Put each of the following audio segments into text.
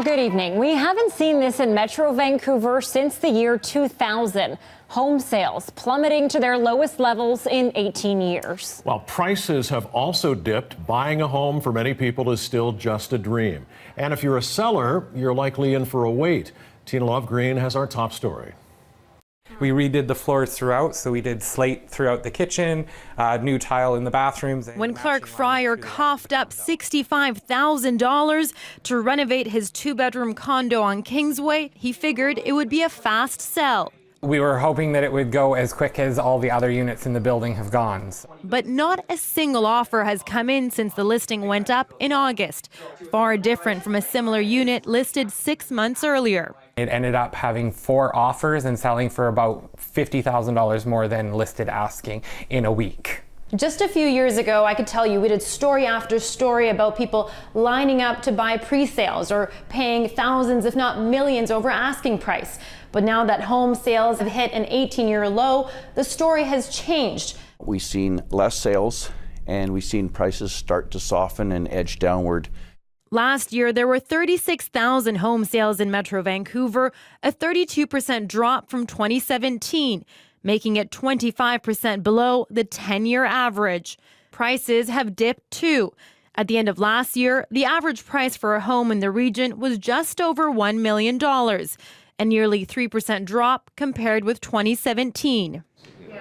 Good evening. We haven't seen this in Metro Vancouver since the year 2000. Home sales plummeting to their lowest levels in 18 years. While prices have also dipped, buying a home for many people is still just a dream. And if you're a seller, you're likely in for a wait. Tina Lovgreen has our top story. We redid the floors throughout, so we did slate throughout the kitchen, new tile in the bathrooms. When Clark Fryer coughed up $65,000 to renovate his two-bedroom condo on Kingsway, he figured it would be a fast sell. We were hoping that it would go as quick as all the other units in the building have gone. But not a single offer has come in since the listing went up in August, far different from a similar unit listed 6 months earlier. It ended up having 4 offers and selling for about $50,000 more than listed asking in a week. Just a few years ago, I could tell you we did story after story about people lining up to buy pre-sales or paying thousands, if not millions, over asking price. But now that home sales have hit an 18-year low, the story has changed. We've seen less sales and we've seen prices start to soften and edge downward. Last year, there were 36,000 home sales in Metro Vancouver, a 32% drop from 2017, making it 25% below the 10-year average. Prices have dipped too. At the end of last year, the average price for a home in the region was just over $1 million, a nearly 3% drop compared with 2017.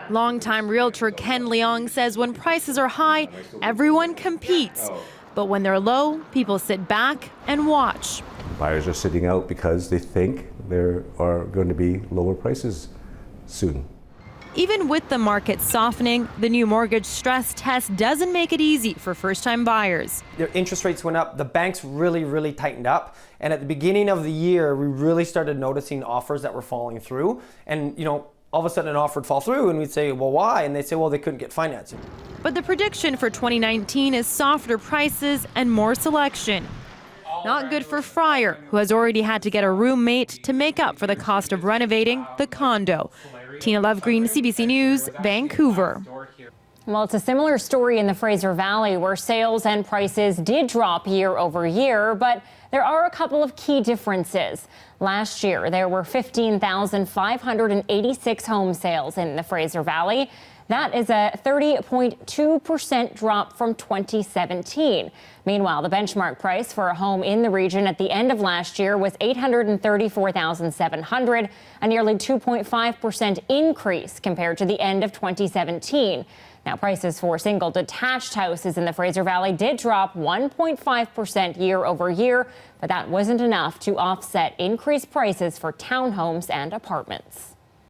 Longtime realtor Ken Leong says when prices are high, everyone competes. But when they're low, people sit back and watch. Buyers are sitting out because they think there are going to be lower prices soon. Even with the market softening, the new mortgage stress test doesn't make it easy for first-time buyers. Their interest rates went up, the banks really tightened up, and at the beginning of the year, we really started noticing offers that were falling through. And, all of a sudden an offer would fall through, and we'd say, well, why? And they'd say, well, they couldn't get financing. But the prediction for 2019 is softer prices and more selection. Not good for Fryer, who has already had to get a roommate to make up for the cost of renovating the condo. Tina Lovgreen, CBC News, Vancouver. Well, it's a similar story in the Fraser Valley where sales and prices did drop year over year, but there are a couple of key differences. Last year, there were 15,586 home sales in the Fraser Valley. That is a 30.2% drop from 2017. Meanwhile, the benchmark price for a home in the region at the end of last year was $834,700, a nearly 2.5% increase compared to the end of 2017. Now, prices for single detached houses in the Fraser Valley did drop 1.5% year over year, but that wasn't enough to offset increased prices for townhomes and apartments.